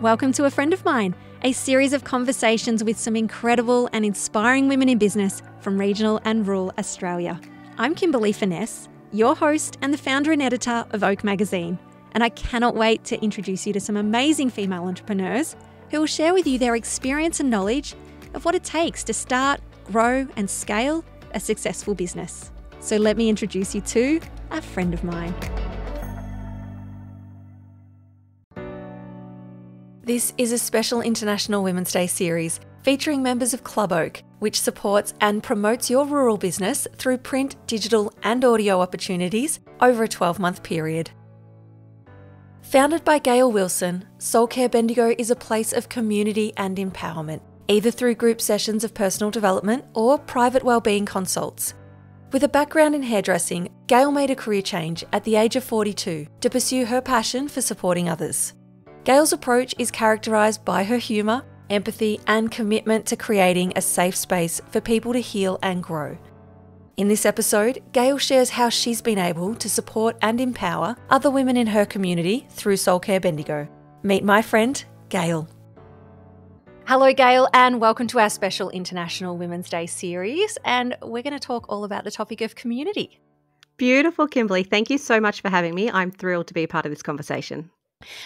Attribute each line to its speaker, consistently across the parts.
Speaker 1: Welcome to A Friend of Mine, a series of conversations with some incredible and inspiring women in business from regional and rural Australia. I'm Kimberly Finesse, your host and the founder and editor of Oak Magazine, and I cannot wait to introduce you to some amazing female entrepreneurs who will share with you their experience and knowledge of what it takes to start, grow and scale a successful business. So let me introduce you to A Friend of Mine. This is a special International Women's Day series featuring members of Club Oak, which supports and promotes your rural business through print, digital and audio opportunities over a 12-month period. Founded by Gayle Wilson, Soul Care Bendigo is a place of community and empowerment, either through group sessions of personal development or private wellbeing consults. With a background in hairdressing, Gayle made a career change at the age of 42 to pursue her passion for supporting others. Gayle's approach is characterised by her humour, empathy and commitment to creating a safe space for people to heal and grow. In this episode, Gayle shares how she's been able to support and empower other women in her community through Soul Care Bendigo. Meet my friend, Gayle. Hello, Gayle, and welcome to our special International Women's Day series. And we're going to talk all about the topic of community.
Speaker 2: Beautiful, Kimberly. Thank you so much for having me. I'm thrilled to be a part of this conversation.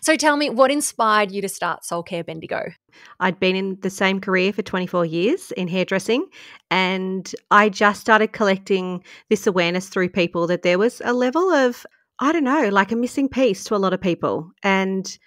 Speaker 1: So tell me, what inspired you to start Soul Care Bendigo?
Speaker 2: I'd been in the same career for 24 years in hairdressing, and I just started collecting this awareness through people that there was a level of, like a missing piece to a lot of people. And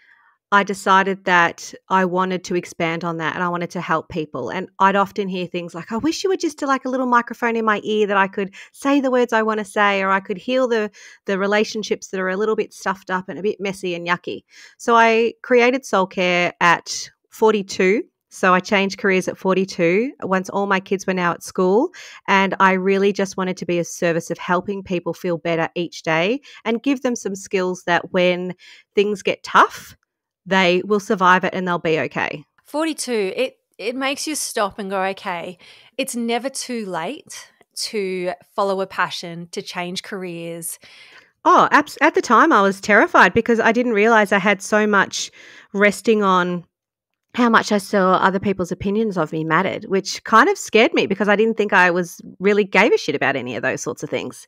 Speaker 2: I decided that I wanted to expand on that and I wanted to help people. And I'd often hear things like, I wish you were just like a little microphone in my ear that I could say the words I want to say, or I could heal the relationships that are a little bit stuffed up and a bit messy and yucky. So I created Soul Care at 42. So I changed careers at 42 once all my kids were now at school. And I really just wanted to be a service of helping people feel better each day and give them some skills that when things get tough, they will survive it and they'll be okay.
Speaker 1: 42, it makes you stop and go, okay, it's never too late to follow a passion, to change careers.
Speaker 2: Oh, at the time I was terrified because I didn't realize I had so much resting on how much I saw other people's opinions of me mattered, which kind of scared me because I didn't think I really gave a shit about any of those sorts of things.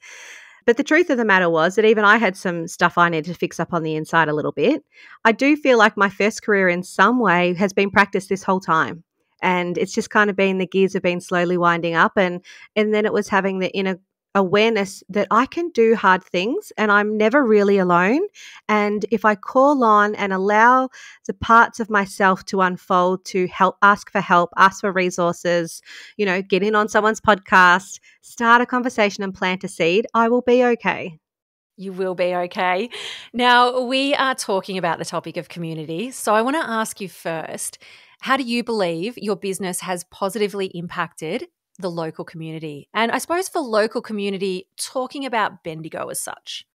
Speaker 2: But the truth of the matter was that even I had some stuff I needed to fix up on the inside a little bit. I do feel like my first career in some way has been practiced this whole time. And it's just kind of been the gears have been slowly winding up. And then it was having the inner awareness that I can do hard things and I'm never really alone. And if I call on and allow the parts of myself to unfold, to ask for resources, get in on someone's podcast, start a conversation and plant a seed, I will be okay.
Speaker 1: You will be okay. Now, we are talking about the topic of community. So I want to ask you first, how do you believe your business has positively impacted the local community? And I suppose for local community, talking about Bendigo as such.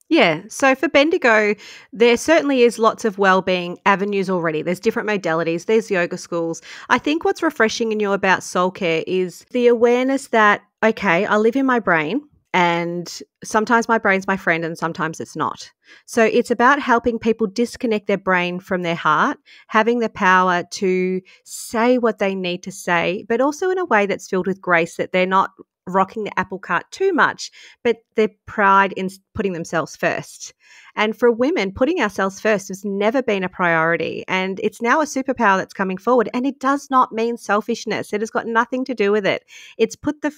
Speaker 2: Yeah, so for Bendigo, there certainly is lots of wellbeing avenues already. There's different modalities, there's yoga schools. I think what's refreshing in you about Soul Care is the awareness that, okay, I live in my brain and sometimes my brain's my friend and sometimes it's not. So it's about helping people disconnect their brain from their heart, having the power to say what they need to say, but also in a way that's filled with grace, that they're not rocking the apple cart too much, but their pride in putting themselves first. And for women, putting ourselves first has never been a priority. And it's now a superpower that's coming forward. And it does not mean selfishness. It has got nothing to do with it. It's put the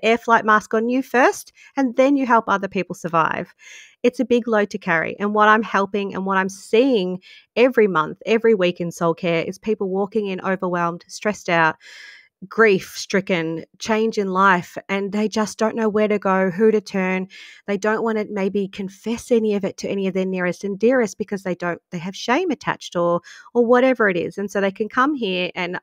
Speaker 2: air flight mask on you first, and then you help other people survive. It's a big load to carry. And what I'm helping and what I'm seeing every month, every week in Soul Care is people walking in overwhelmed, stressed out, grief-stricken, change in life, and they just don't know where to go, who to turn. They don't want to maybe confess any of it to any of their nearest and dearest because they have shame attached or whatever it is. And so they can come here and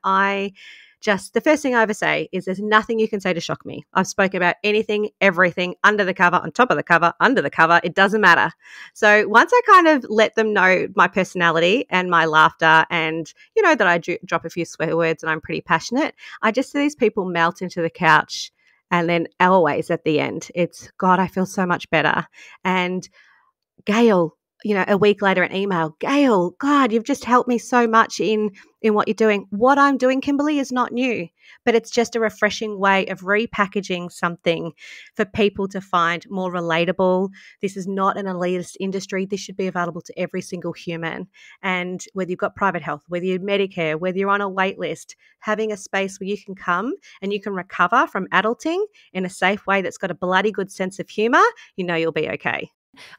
Speaker 2: the first thing I ever say is there's nothing you can say to shock me. I've spoken about anything, everything, under the cover, on top of the cover, under the cover. It doesn't matter. So once I kind of let them know my personality and my laughter and, that I drop a few swear words and I'm pretty passionate, I just see these people melt into the couch. And then always at the end, it's, God, I feel so much better. And Gayle, a week later an email, Gayle, God, you've just helped me so much in what you're doing. What I'm doing, Kimberly, is not new, but it's just a refreshing way of repackaging something for people to find more relatable. This is not an elitist industry. This should be available to every single human. And whether you've got private health, whether you're Medicare, whether you're on a wait list, having a space where you can come and you can recover from adulting in a safe way that's got a bloody good sense of humour, you'll be okay.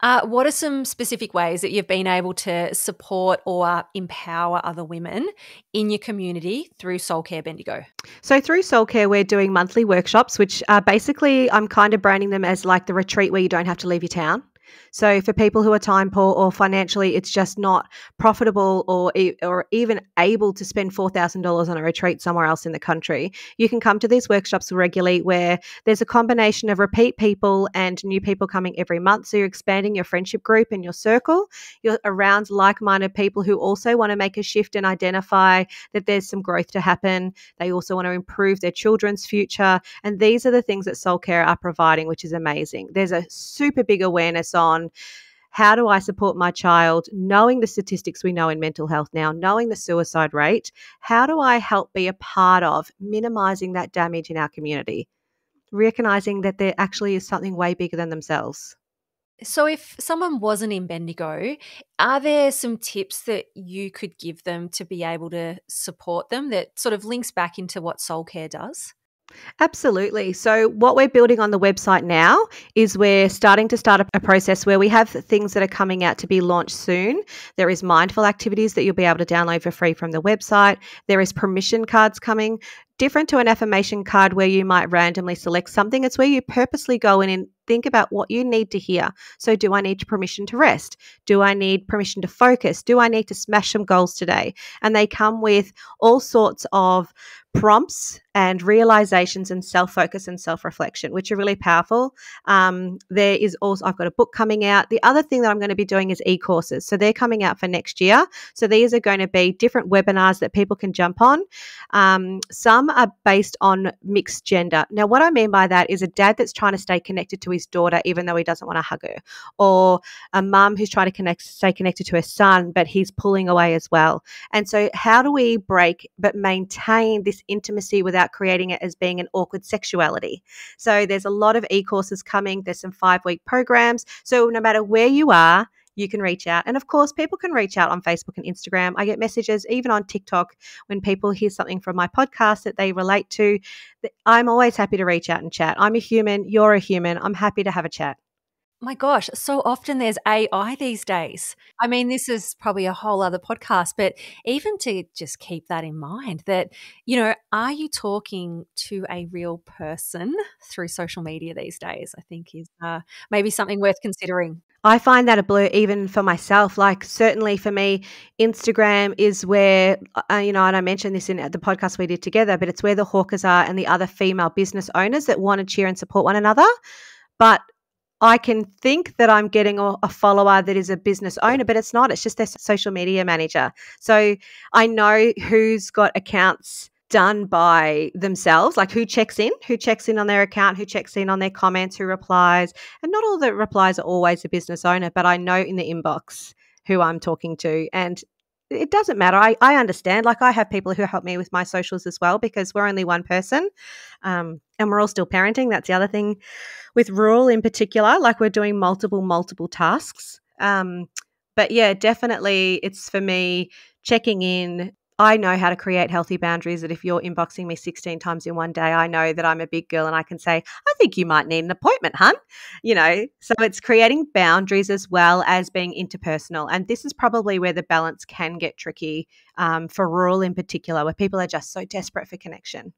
Speaker 1: What are some specific ways that you've been able to support or empower other women in your community through Soul Care Bendigo?
Speaker 2: So through Soul Care, we're doing monthly workshops, which are basically, I'm kind of branding them as like the retreat where you don't have to leave your town. So for people who are time poor or financially it's just not profitable or even able to spend $4,000 on a retreat somewhere else in the country, you can come to these workshops regularly where there's a combination of repeat people and new people coming every month. So you're expanding your friendship group and your circle. You're around like-minded people who also want to make a shift and identify that there's some growth to happen. They also want to improve their children's future. And these are the things that Soul Care are providing, which is amazing. There's a super big awareness on how do I support my child, knowing the statistics we know in mental health now, knowing the suicide rate, how do I help be a part of minimising that damage in our community, recognising that there actually is something way bigger than themselves.
Speaker 1: So if someone wasn't in Bendigo, are there some tips that you could give them to be able to support them that sort of links back into what Soul Care does?
Speaker 2: Absolutely. So what we're building on the website now is we're starting to start a process where we have things that are coming out to be launched soon. There is mindful activities that you'll be able to download for free from the website. There is permission cards coming, different to an affirmation card where you might randomly select something. It's where you purposely go in and think about what you need to hear. So do I need permission to rest? Do I need permission to focus? Do I need to smash some goals today? And they come with all sorts of prompts and realizations and self-focus and self-reflection, which are really powerful. There is also, I've got a book coming out. The other thing that I'm going to be doing is e-courses. So they're coming out for next year. So these are going to be different webinars that people can jump on. Some are based on mixed gender. Now, what I mean by that is a dad that's trying to stay connected to his daughter even though he doesn't want to hug her, or a mum who's trying to stay connected to her son but he's pulling away as well. And so how do we break but maintain this intimacy without creating it as being an awkward sexuality? So there's a lot of e-courses coming. There's some 5-week programs. So no matter where you are, you can reach out. And of course, people can reach out on Facebook and Instagram. I get messages even on TikTok when people hear something from my podcast that they relate to. I'm always happy to reach out and chat. I'm a human. You're a human. I'm happy to have a chat.
Speaker 1: My gosh, so often there's AI these days. I mean, this is probably a whole other podcast, but even to just keep that in mind that, are you talking to a real person through social media these days, I think is maybe something worth considering.
Speaker 2: I find that a blur even for myself. Like certainly for me, Instagram is where, and I mentioned this in the podcast we did together, but it's where the hawkers are and the other female business owners that want to cheer and support one another. But I can think that I'm getting a follower that is a business owner, but it's not. It's just their social media manager. So I know who's got accounts done by themselves, like who checks in on their account, who checks in on their comments, who replies. And not all the replies are always a business owner, but I know in the inbox who I'm talking to. And it doesn't matter. I understand. Like I have people who help me with my socials as well because we're only one person and we're all still parenting. That's the other thing with rural in particular. Like we're doing multiple tasks. But yeah, definitely it's for me checking in. I know how to create healthy boundaries that if you're inboxing me 16 times in one day, I know that I'm a big girl and I can say, I think you might need an appointment, hun. So it's creating boundaries as well as being interpersonal. And this is probably where the balance can get tricky for rural in particular, where people are just so desperate for connection.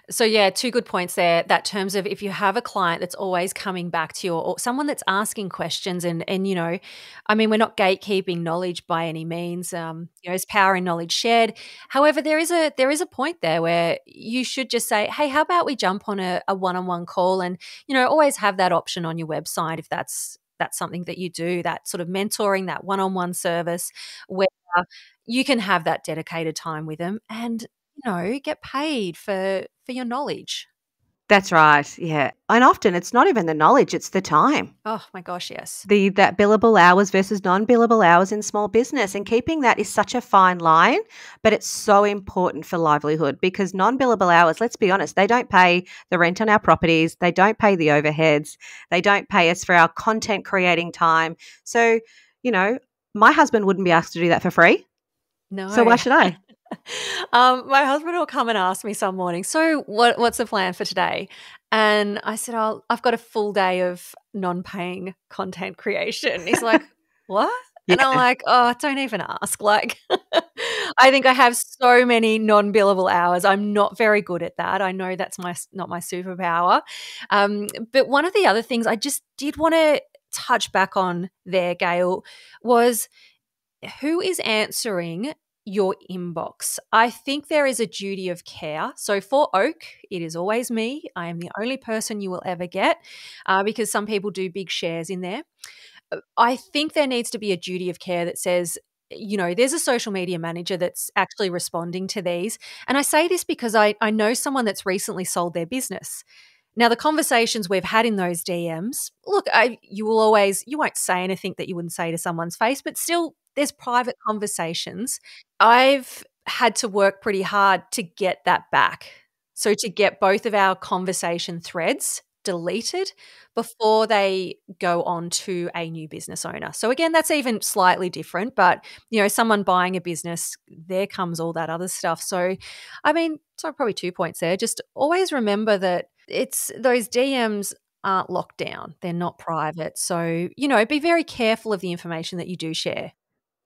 Speaker 1: So yeah, 2 good points there. That terms of if you have a client that's always coming back to you or someone that's asking questions and I mean, we're not gatekeeping knowledge by any means. There's power in knowledge shared. However, there is a point there where you should just say, hey, how about we jump on a one-on-one call and, always have that option on your website if that's something that you do, that sort of mentoring, that one-on-one service where you can have that dedicated time with them and get paid for your knowledge.
Speaker 2: That's right. Yeah. And often it's not even the knowledge, it's the time.
Speaker 1: Oh my gosh, yes.
Speaker 2: That billable hours versus non-billable hours in small business, and keeping that is such a fine line, but it's so important for livelihood because non-billable hours, let's be honest, they don't pay the rent on our properties, they don't pay the overheads, they don't pay us for our content creating time. So, my husband wouldn't be asked to do that for free.
Speaker 1: No.
Speaker 2: So why should I?
Speaker 1: My husband will come and ask me some morning, so what's the plan for today? And I said, oh, I've got a full day of non-paying content creation. He's like, what?
Speaker 2: Yeah.
Speaker 1: And I'm like, oh, don't even ask. Like, I think I have so many non-billable hours. I'm not very good at that. I know that's not my superpower. But one of the other things I just did want to touch back on there, Gayle, was who is answering your inbox. I think there is a duty of care. So for Oak, it is always me. I am the only person you will ever get because some people do big shares in there. I think there needs to be a duty of care that says, there's a social media manager that's actually responding to these. And I say this because I know someone that's recently sold their business. Now, the conversations we've had in those DMs, look, you won't say anything that you wouldn't say to someone's face, but still there's private conversations. I've had to work pretty hard to get that back. So to get both of our conversation threads deleted before they go on to a new business owner. So again, that's even slightly different, but someone buying a business, there comes all that other stuff. So probably 2 points there. Just always remember that it's those DMs aren't locked down. They're not private. So, be very careful of the information that you do share.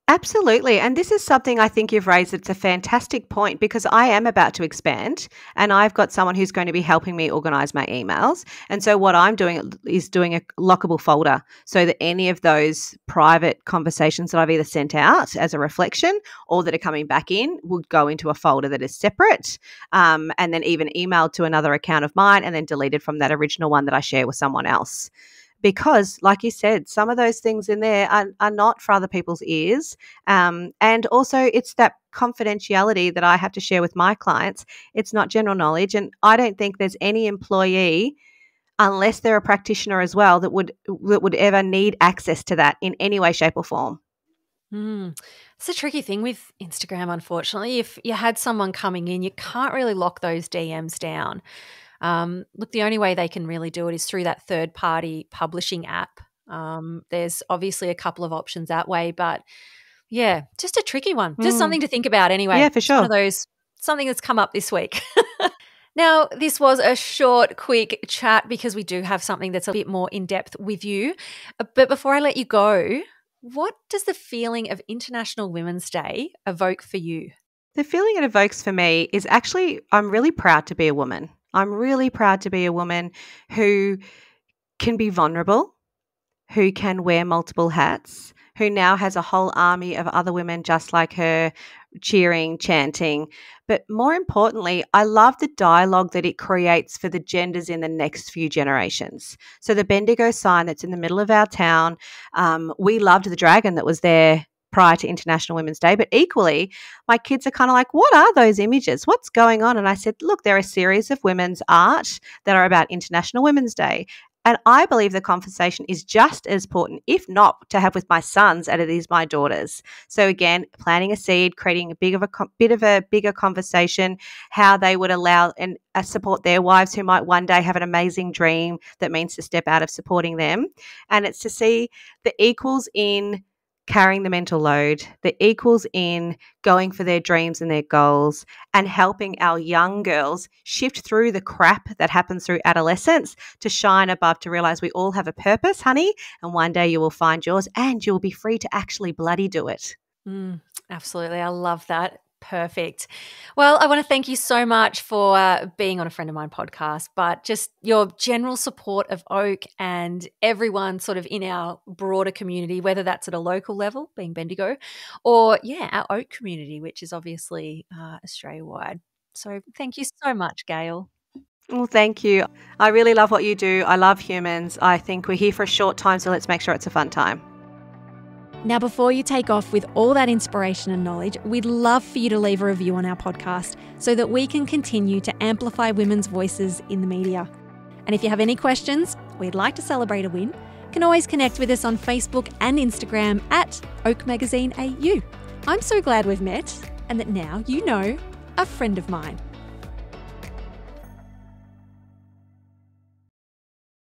Speaker 2: Absolutely. And this is something I think you've raised. It's a fantastic point because I am about to expand and I've got someone who's going to be helping me organize my emails. And so what I'm doing is doing a lockable folder so that any of those private conversations that I've either sent out as a reflection or that are coming back in would go into a folder that is separate and then even emailed to another account of mine and then deleted from that original one that I share with someone else. Because, like you said, some of those things in there are not for other people's ears. And also it's that confidentiality that I have to share with my clients. It's not general knowledge. And I don't think there's any employee, unless they're a practitioner as well, that would ever need access to that in any way, shape or form.
Speaker 1: It's a tricky thing with Instagram, unfortunately. If you had someone coming in, you can't really lock those DMs down. Look, the only way they can really do it is through that third-party publishing app. There's obviously a couple of options that way, but yeah, just a tricky one. Just something to think about anyway.
Speaker 2: Yeah, for sure.
Speaker 1: One of those, something that's come up this week. Now, this was a short, quick chat because we do have something that's a bit more in-depth with you. But before I let you go, what does the feeling of International Women's Day evoke for you?
Speaker 2: The feeling it evokes for me is actually I'm really proud to be a woman. I'm really proud to be a woman who can be vulnerable, who can wear multiple hats, who now has a whole army of other women just like her cheering, chanting. But more importantly, I love the dialogue that it creates for the genders in the next few generations. So the Bendigo sign that's in the middle of our town, we loved the dragon that was there prior to International Women's Day, but equally, my kids are kind of like, what are those images? What's going on? And I said, look, they're a series of women's art that are about International Women's Day. And I believe the conversation is just as important, if not to have with my sons, as it is my daughters. So again, planting a seed, creating a bit of a bigger conversation, how they would allow and support their wives who might one day have an amazing dream that means to step out of supporting them. And it's to see the equals in carrying the mental load, the equals in going for their dreams and their goals, and helping our young girls shift through the crap that happens through adolescence to shine above, to realize we all have a purpose, honey, and one day you will find yours and you'll be free to actually bloody do it.
Speaker 1: Absolutely. I love that. Perfect. Well, I want to thank you so much for being on a Friend of Mine podcast, but just your general support of Oak and everyone sort of in our broader community, whether that's at a local level, being Bendigo, or, our Oak community, which is obviously Australia-wide. So thank you so much, Gayle.
Speaker 2: Well, thank you. I really love what you do. I love humans. I think we're here for a short time, so let's make sure it's a fun time.
Speaker 1: Now, before you take off with all that inspiration and knowledge, we'd love for you to leave a review on our podcast so that we can continue to amplify women's voices in the media. And if you have any questions, we'd like to celebrate a win, you can always connect with us on Facebook and Instagram at Oak Magazine AU. I'm so glad we've met and that now you know a friend of mine.